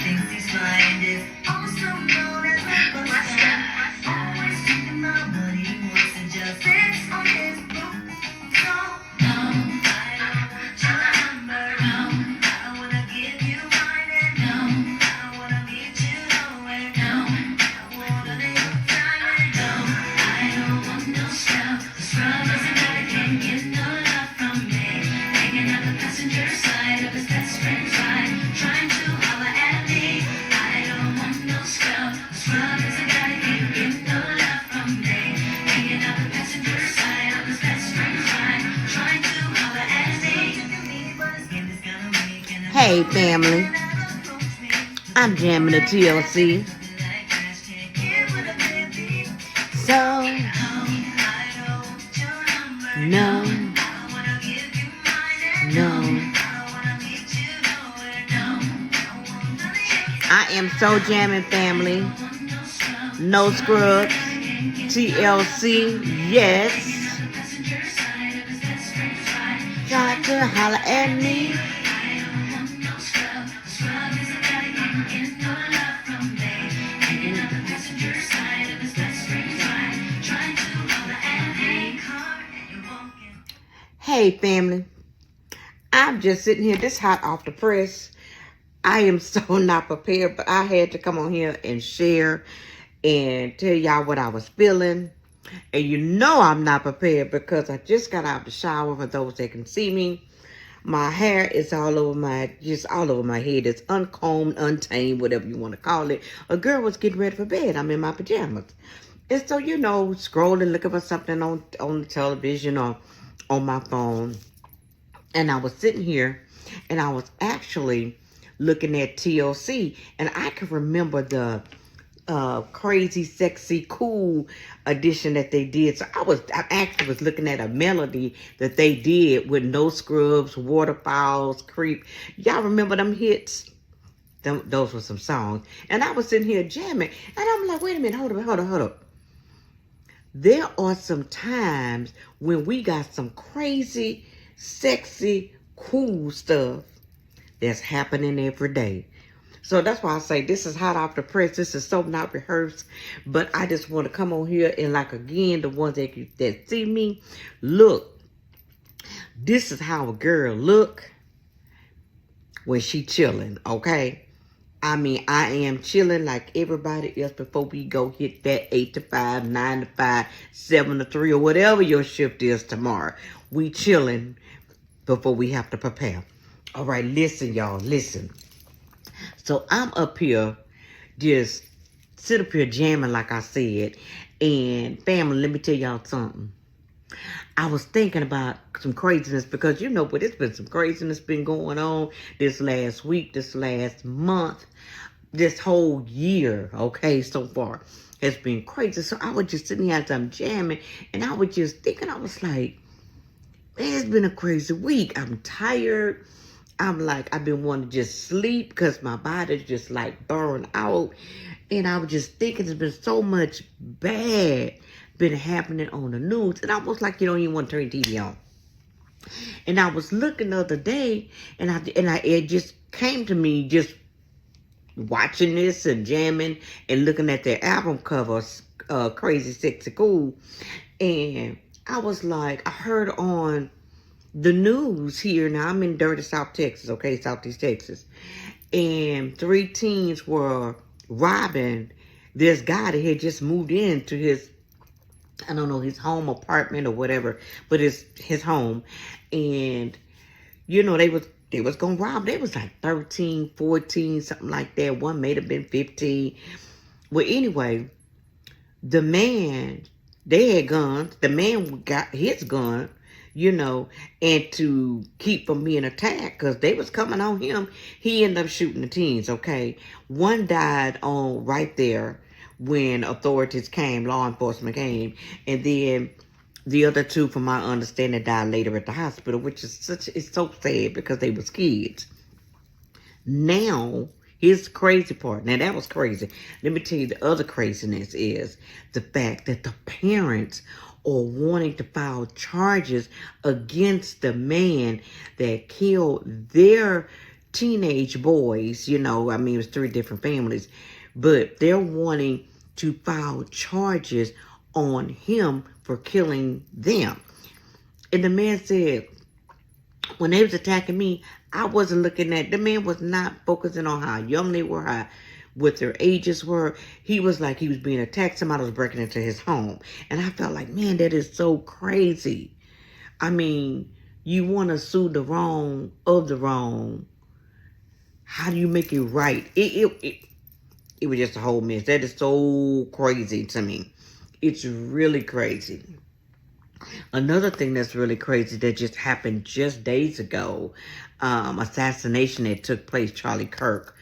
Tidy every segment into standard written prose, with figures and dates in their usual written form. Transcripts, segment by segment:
thinks he's flying this. Also known as a buster. Always thinking about what he wants to just fix on his book. So, no, I don't want your number. No, I don't wanna give you mine. And no, I don't wanna meet you nowhere. No, I don't wanna be your time. And no, I don't want no scrub. The scrub is a guy that can't get no love from me. Hanging out the passenger side of his best friend's ride, trying to holler at me. I don't want no scrub. The scrub is a guy that can't get no love from me. Hanging out the passenger side of his best friend's ride, trying to holler at me. Hey family, I'm jamming the TLC. So, no, I am so jamming family. No scrubs, TLC, yes. Try to holler at me. Hey family, I'm just sitting here this hot off the press. I am so not prepared, but I had to come on here and share and tell y'all what I was feeling. And you know I'm not prepared because I just got out of the shower. For those that can see me, my hair is all over my head. It's uncombed, untamed, whatever you want to call it. A girl was getting ready for bed. I'm in my pajamas. And so, you know, scrolling, looking for something on the television or on my phone. And I was sitting here and I was actually looking at TLC. And I can remember the crazy, sexy, cool edition that they did. So I actually was looking at a melody that they did with No Scrubs, Waterfalls, Creep. Y'all remember them hits? Those were some songs. And I was sitting here jamming. And I'm like, wait a minute, hold up. There are some times when we got some crazy, sexy, cool stuff that's happening every day. So that's why I say this is hot off the press. This is so not rehearsed. But I just want to come on here and like, again, the ones that see me, look. This is how a girl look when she chilling, okay? I mean, I am chilling like everybody else before we go hit that 8 to 5, 9 to 5, 7 to 3, or whatever your shift is tomorrow. We chilling before we have to prepare. All right, listen, y'all, listen. So I'm up here, just sit up here jamming like I said. And family, let me tell y'all something. I was thinking about some craziness because, you know, but it's been some craziness been going on this last week, this last month, this whole year, okay, so far has been crazy. So I was just sitting here as I'm jamming and I was just thinking, I was like, man, it's been a crazy week. I'm tired. I'm like, I've been wanting to just sleep because my body's just like burned out. And I was just thinking there's been so much bad been happening on the news. And almost like you don't even want to turn TV on. And I was looking the other day and it just came to me just watching this and jamming and looking at their album covers, Crazy Sexy Cool. And I was like, I heard on the news here. Now I'm in dirty South Texas, okay, Southeast Texas. And 3 teens were robbing this guy that had just moved into his, I don't know, his home apartment or whatever, but it's his home. And, you know, they was going to rob. They was like 13, 14, something like that. One may have been 15. Well, anyway, the man, they had guns. The man got his gun, you know, and to keep from being attacked, because they was coming on him, he ended up shooting the teens, okay? One died on right there when authorities came, law enforcement came, and then the other 2, from my understanding, died later at the hospital, which is it's so sad because they was kids. Now, here's the crazy part. Now, that was crazy. Let me tell you, the other craziness is the fact that the parents are wanting to file charges against the man that killed their teenage boys, you know, I mean, it was 3 different families, but they're wanting to file charges on him for killing them. And the man said, when they was attacking me, I wasn't looking at, the man was not focusing on how young they were, how, what their ages were. He was like, he was being attacked. Somebody was breaking into his home. And I felt like, man, that is so crazy. I mean, you want to sue the wrong of the wrong. How do you make it right? It was just a whole mess. That is so crazy to me. It's really crazy. Another thing that's really crazy that just happened just days ago, assassination that took place, Charlie Kirk.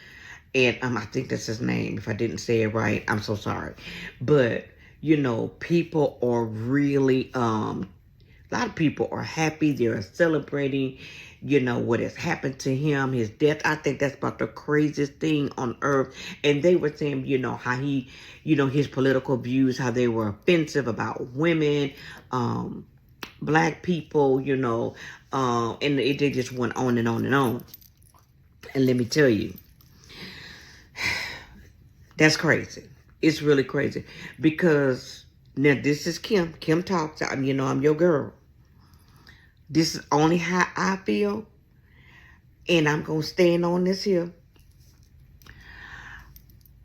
And I think that's his name. If I didn't say it right, I'm so sorry. But, you know, people are really, a lot of people are happy. They're celebrating, you know, what has happened to him, his death. I think that's about the craziest thing on earth. And they were saying, you know, how he, you know, his political views, how they were offensive about women, black people, you know, and they just went on and on and on. And let me tell you, that's crazy. It's really crazy. Because now this is Kim. Kim talks. You know, I'm your girl. This is only how I feel. And I'm going to stand on this here.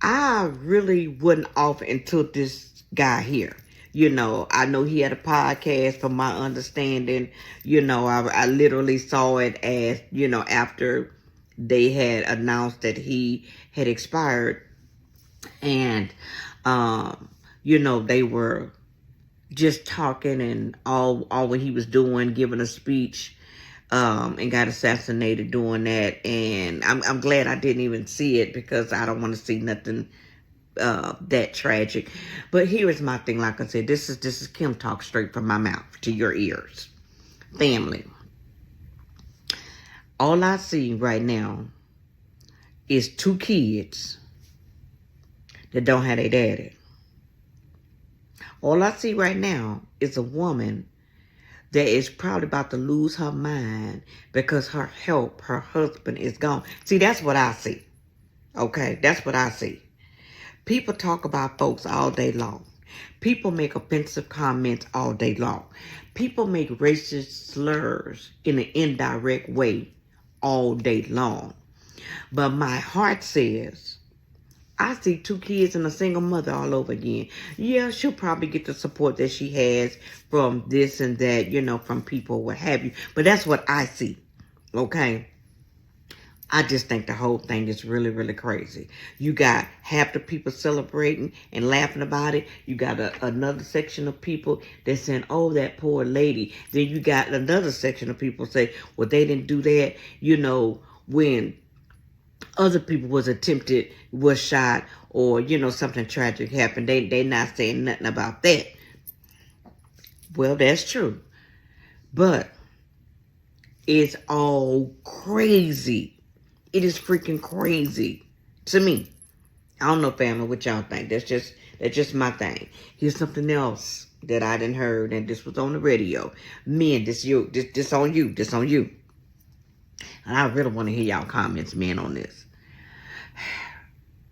I really wasn't off until this guy here. You know, I know he had a podcast from my understanding. You know, I literally saw it as, you know, after they had announced that he had expired. And, you know, they were just talking and all what he was doing, giving a speech, and got assassinated doing that. And I'm glad I didn't even see it because I don't want to see nothing that tragic. But here is my thing. Like I said, this is Kim talk straight from my mouth to your ears. Family. All I see right now is 2 kids that don't have their daddy. All I see right now is a woman that is probably about to lose her mind because her husband is gone. See, that's what I see. Okay, that's what I see. People talk about folks all day long. People make offensive comments all day long. People make racist slurs in an indirect way all day long. But my heart says, I see 2 kids and a single mother all over again. Yeah, she'll probably get the support that she has from this and that, you know, from people, what have you. But that's what I see, okay? I just think the whole thing is really, really crazy. You got half the people celebrating and laughing about it. You got another section of people that's saying, oh, that poor lady. Then you got another section of people say, well, they didn't do that, you know, when other people was shot, or, you know, something tragic happened. They not saying nothing about that. Well, that's true. But it's all crazy. It is freaking crazy to me. I don't know, family, what y'all think. That's just my thing. Here's something else that I didn't heard, and this was on the radio. Men, this on you. This on you. And I really want to hear y'all comments, man, on this.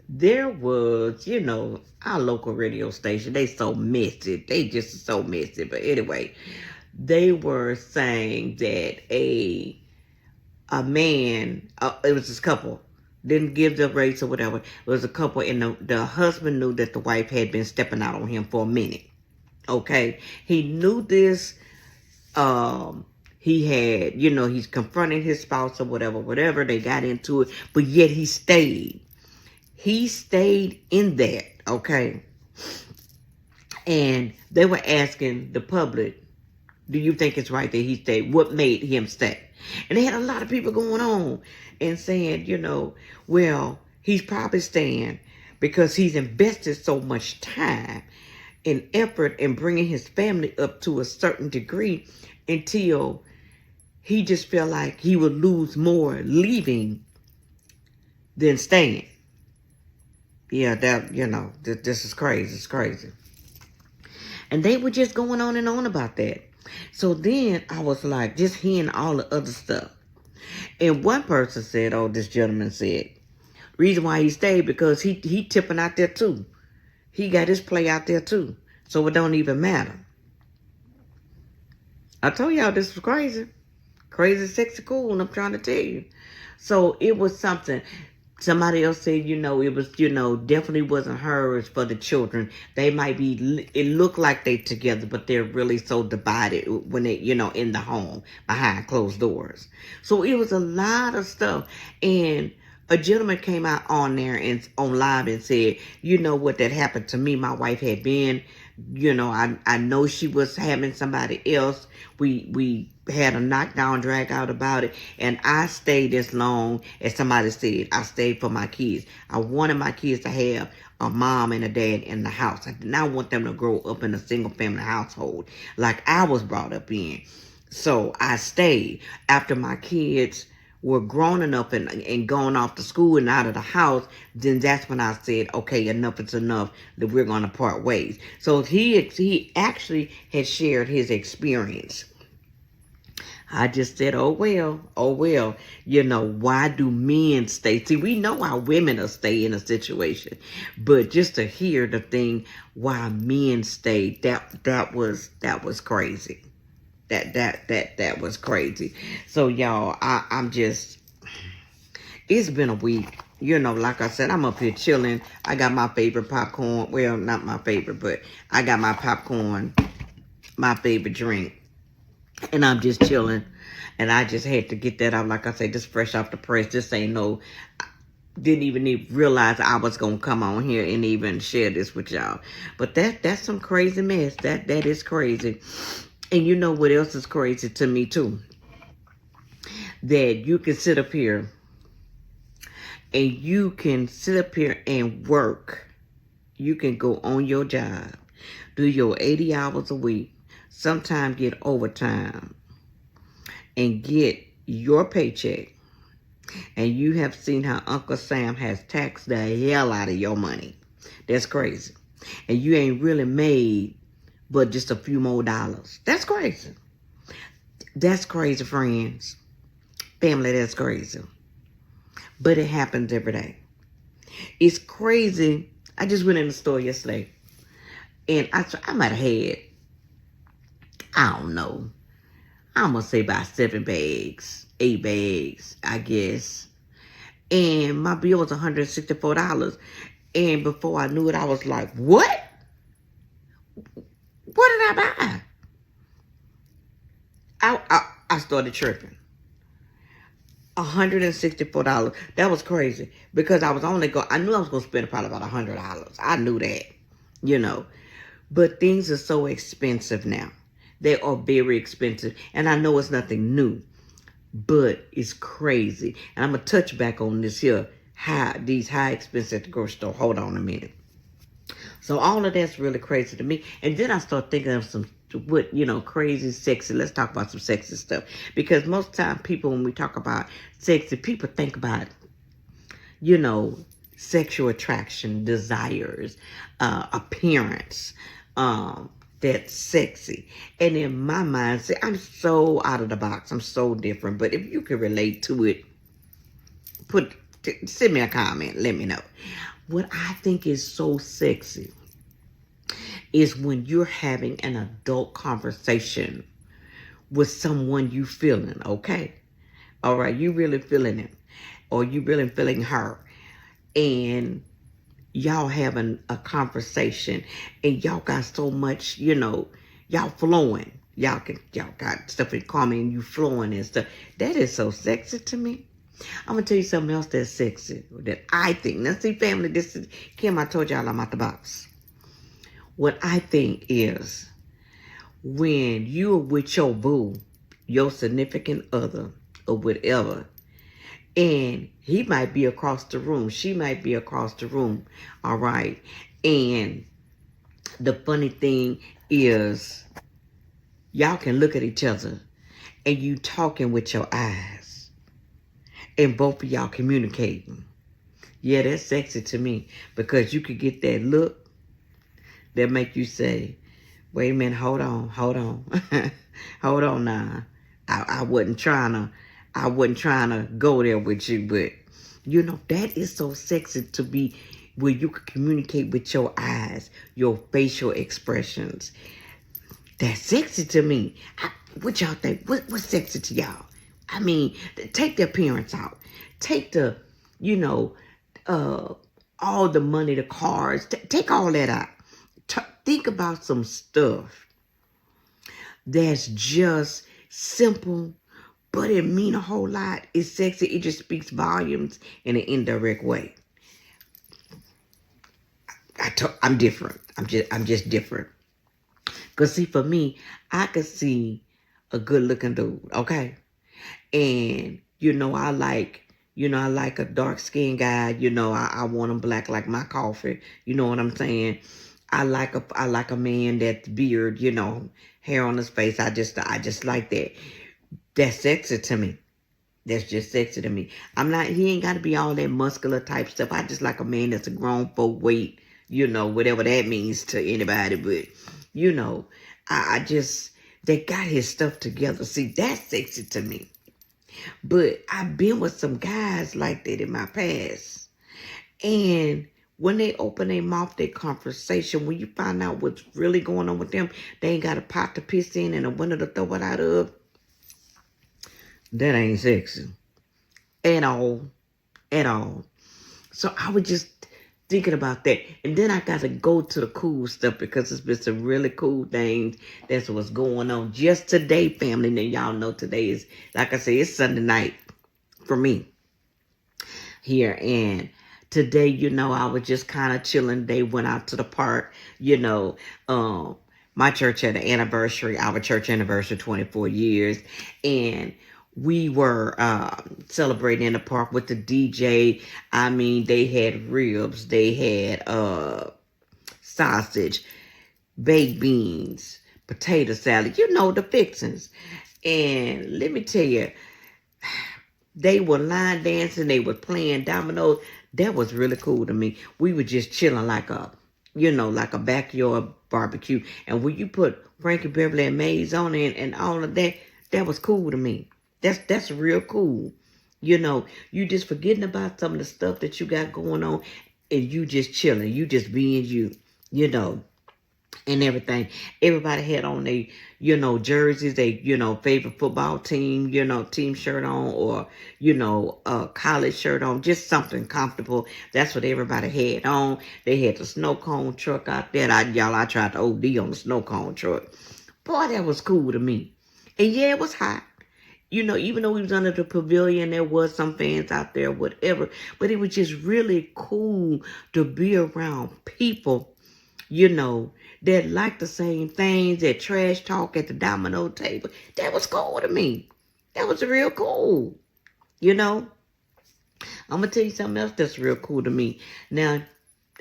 There was, you know, our local radio station. They so messy. They just so messy. But anyway, they were saying that a man, it was this couple, didn't give the race or whatever. It was a couple, and the husband knew that the wife had been stepping out on him for a minute. Okay? He knew this. He had, you know, he's confronting his spouse or whatever. They got into it. But yet he stayed. He stayed in that, okay? And they were asking the public, do you think it's right that he stayed? What made him stay? And they had a lot of people going on and saying, you know, well, he's probably staying because he's invested so much time and effort in bringing his family up to a certain degree until he just felt like he would lose more leaving than staying. Yeah, that, you know, this is crazy. It's crazy. And they were just going on and on about that. So then I was like, just hearing all the other stuff. And one person said, oh, this gentleman said, reason why he stayed because he tipping out there too. He got his play out there too. So it don't even matter. I told y'all this was crazy. Crazy, sexy, cool, and I'm trying to tell you. So it was something. Somebody else said, it was, definitely wasn't hers for the children. They might be, it looked like they together, but they're really so divided when they, in the home behind closed doors. So it was a lot of stuff. And a gentleman came out on there and on live and said, what that happened to me. My wife had been, I know she was having somebody else. We had a knockdown, drag out about it. And I stayed as long as somebody said. I stayed for my kids. I wanted my kids to have a mom and a dad in the house. I did not want them to grow up in a single family household like I was brought up in. So I stayed. After my kids were grown enough and gone off to school and out of the house, then that's when I said, okay, enough is enough, that we're going to part ways. So he actually had shared his experience. I just said, oh well, why do men stay? See, we know why women will stay in a situation, but just to hear the thing why men stay, that was crazy. That was crazy. So y'all, I'm just, it's been a week. Like I said, I'm up here chilling. I got my favorite popcorn. Well, not my favorite, but I got my popcorn, my favorite drink. And I'm just chilling. And I just had to get that out. Like I said, just fresh off the press. This ain't no, didn't even realize I was going to come on here and even share this with y'all. But that's some crazy mess. That is crazy. And you know what else is crazy to me too? That you can sit up here and work. You can go on your job, do your 80 hours a week, sometimes get overtime, and get your paycheck. And you have seen how Uncle Sam has taxed the hell out of your money. That's crazy. And you ain't really made but just a few more dollars. That's crazy. That's crazy, friends. Family, that's crazy. But it happens every day. It's crazy. I just went in the store yesterday. And I might have had, I don't know, I'm going to say about 7 bags, 8 bags, I guess. And my bill was $164. And before I knew it, I was like, what? What did I buy? I started tripping. $164. That was crazy. Because I knew I was going to spend probably about $100. I knew that, But things are so expensive now. They are very expensive. And I know it's nothing new. But it's crazy. And I'm going to touch back on this here. These high expenses at the grocery store. Hold on a minute. So all of that's really crazy to me. And then I start thinking of some, crazy, sexy. Let's talk about some sexy stuff. Because most time people, when we talk about sexy, people think about, sexual attraction, desires, appearance, that's sexy. And in my mind, see, I'm so out of the box. I'm so different. But if you can relate to it, send me a comment. Let me know. What I think is so sexy is when you're having an adult conversation with someone you feeling, okay? All right, you really feeling it. Or you really feeling her. And y'all having a conversation. And y'all got so much, y'all flowing. Y'all got stuff in common and you flowing and stuff. That is so sexy to me. I'm going to tell you something else that's sexy that I think. Now, see, family, this is, Kim, I told y'all I'm out the box. What I think is when you're with your boo, your significant other, or whatever, and he might be across the room, she might be across the room, all right? And the funny thing is, y'all can look at each other and you talking with your eyes. And both of y'all communicating. Yeah, that's sexy to me. Because you could get that look that make you say, wait a minute, hold on. Hold on now. I wasn't trying I wasn't trying to go there with you, but you know, that is so sexy to be where you can communicate with your eyes, your facial expressions. That's sexy to me. What y'all think? What's sexy to y'all? I mean, take the appearance out. Take the, you know, all the money, the cars. Take all that out. Think about some stuff that's just simple, but it mean a whole lot. It's sexy. It just speaks volumes in an indirect way. I'm different. I'm just different. Cause see, for me, I could see a good looking dude, okay? And I like a dark skinned guy. I want him black like my coffee. You know what I'm saying? I like a man that's beard, hair on his face. I just like that. That's sexy to me. That's just sexy to me. He ain't got to be all that muscular type stuff. I just like a man that's a grown folk weight, whatever that means to anybody. But, they got his stuff together. See, that's sexy to me. But I've been with some guys like that in my past. And when they open their mouth, their conversation, when you find out what's really going on with them, they ain't got a pot to piss in and a window to throw it out of. That ain't sexy. At all. At all. So I was just thinking about that. And then I got to go to the cool stuff because it's been some really cool things. That's what's going on just today, family. Now, y'all know today is, like I said, it's Sunday night for me here. And today, I was just kind of chilling. They went out to the park, my church had an anniversary, our church anniversary, 24 years. And we were celebrating in the park with the DJ. I mean, they had ribs. They had sausage, baked beans, potato salad. The fixings. And let me tell you, they were line dancing. They were playing dominoes. That was really cool to me. We were just chilling like a backyard barbecue. And when you put Frankie Beverly and Maze on it and all of that, that was cool to me. That's real cool. You just forgetting about some of the stuff that you got going on and you just chilling. You just being you, and everything. Everybody had on their, jerseys, they, favorite football team, team shirt on or, a college shirt on, just something comfortable. That's what everybody had on. They had the snow cone truck out there. I tried to OD on the snow cone truck. Boy, that was cool to me. And yeah, it was hot. Even though we was under the pavilion, there was some fans out there, whatever. But it was just really cool to be around people, that like the same things, that trash talk at the domino table. That was cool to me. That was real cool. I'm going to tell you something else that's real cool to me. Now,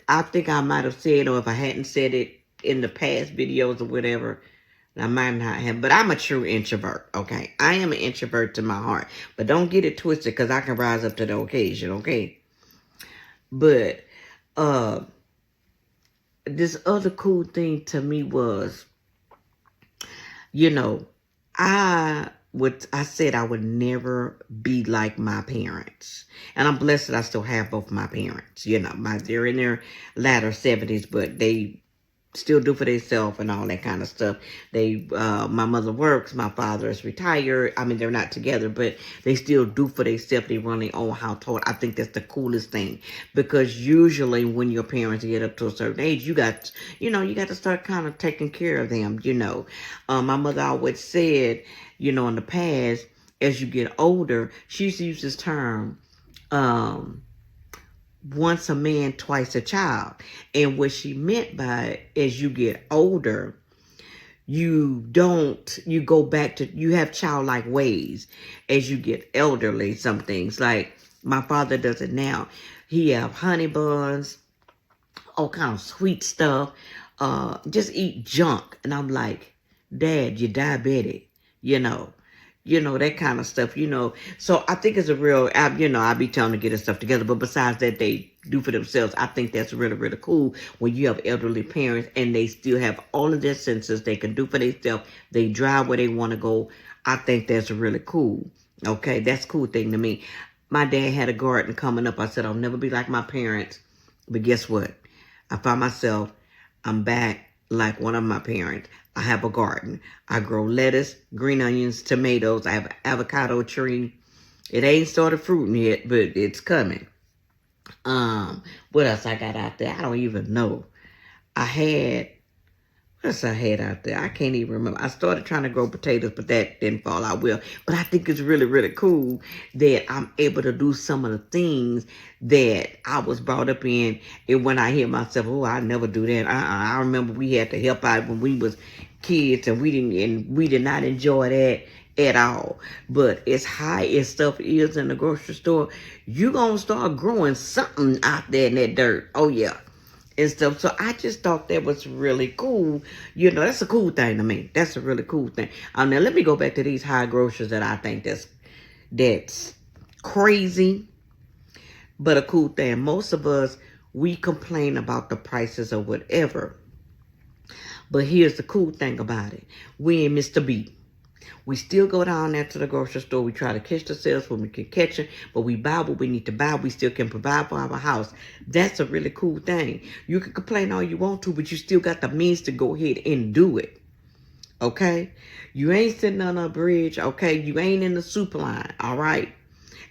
I think I might have said, or if I hadn't said it in the past videos or whatever, I might not have, but I'm a true introvert, okay? I am an introvert to my heart. But don't get it twisted because I can rise up to the occasion, okay? But this other cool thing to me was, I said I would never be like my parents. And I'm blessed that I still have both my parents. They're in their latter 70s, but they still do for themselves and all that kind of stuff. My mother works, my father is retired. I mean, they're not together, but they still do for themselves. They run their own household. I think that's the coolest thing because usually when your parents get up to a certain age, you got to start kind of taking care of them, My mother always said, in the past, as you get older, she used to use this term, once a man, twice a child. And what she meant by as you get older, you go back to, you have childlike ways as you get elderly. Some things like my father does it now. He have honey buns, all kind of sweet stuff, just eat junk. And I'm like, Dad, you're diabetic, that kind of stuff, So I think it's a real, I be telling them to get their stuff together. But besides that, they do for themselves. I think that's really, really cool when you have elderly parents and they still have all of their senses. They can do for themselves. They drive where they want to go. I think that's really cool. Okay, that's a cool thing to me. My dad had a garden coming up. I said, I'll never be like my parents. But guess what? I found myself, I'm back like one of my parents. I have a garden. I grow lettuce, green onions, tomatoes. I have an avocado tree. It ain't started fruiting yet, but it's coming. What else I got out there? I don't even know. I had, what else I had out there? I can't even remember. I started trying to grow potatoes, but that didn't fall out well. But I think it's really, really cool that I'm able to do some of the things that I was brought up in. And when I hear myself, oh, I never do that. I remember we had to help out when we was kids, and we did not enjoy that at all. But as high as stuff is in the grocery store, you gonna start growing something out there in that dirt. Oh yeah. And stuff. So I just thought that was really cool. You know, that's a cool thing to me. That's a really cool thing. Now let me go back to these high groceries that I think that's crazy, but a cool thing. Most of us, we complain about the prices or whatever. But here's the cool thing about it. We ain't Mr. B. We still go down there to the grocery store. We try to catch the sales when we can catch it, but we buy what we need to buy. We still can provide for our house. That's a really cool thing. You can complain all you want to, but you still got the means to go ahead and do it. Okay? You ain't sitting on a bridge. Okay? You ain't in the super line. All right?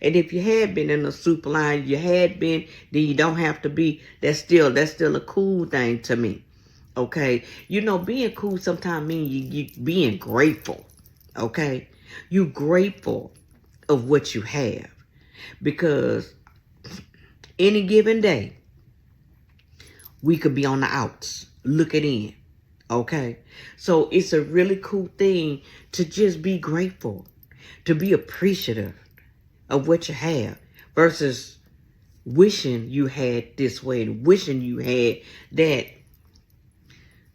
And if you had been in the super line, then you don't have to be. That's still a cool thing to me. Okay? You know, being cool sometimes means you being grateful. Okay, you grateful of what you have, because any given day we could be on the outs looking in. Okay, so it's a really cool thing to just be grateful, to be appreciative of what you have, versus wishing you had this way and wishing you had that.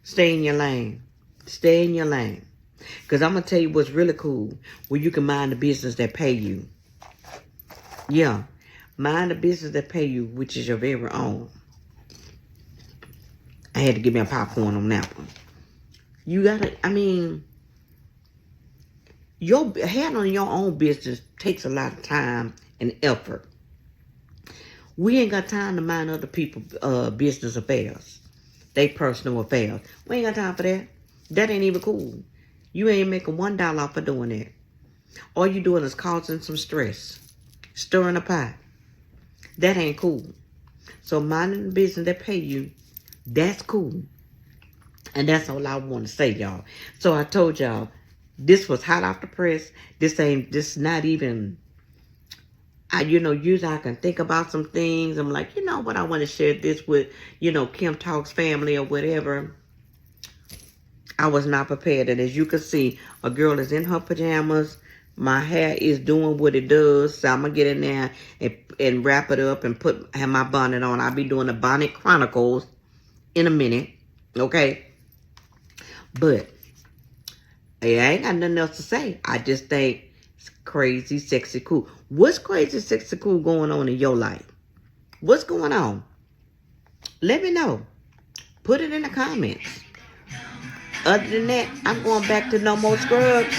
Stay in your lane. Stay in your lane. Because I'm going to tell you what's really cool. Where you can mind the business that pay you. Yeah. Mind the business that pay you, which is your very own. I had to give me a popcorn on that one. You got to, handling your own business takes a lot of time and effort. We ain't got time to mind other people's business affairs. They personal affairs. We ain't got time for that. That ain't even cool. You ain't making $1 off of doing that. All you doing is causing some stress. Stirring a pot. That ain't cool. So minding the business that pay you, that's cool. And that's all I want to say, y'all. So I told y'all, this was hot off the press. This not even, usually I can think about some things. I'm like, you know what, I want to share this with, Kim Talks family or whatever. I was not prepared. And as you can see, a girl is in her pajamas. My hair is doing what it does. So I'm going to get in there and wrap it up and have my bonnet on. I'll be doing the Bonnet Chronicles in a minute. Okay? But I ain't got nothing else to say. I just think it's crazy, sexy, cool. What's crazy, sexy, cool going on in your life? What's going on? Let me know. Put it in the comments. Other than that, I'm going back to no more scrubs,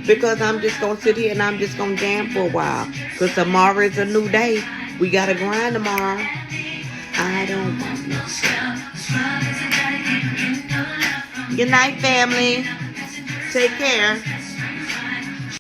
because I'm just going to sit here and I'm just going to jam for a while. Because tomorrow is a new day. We got to grind tomorrow. I don't want no scrubs. Good night, family. Take care.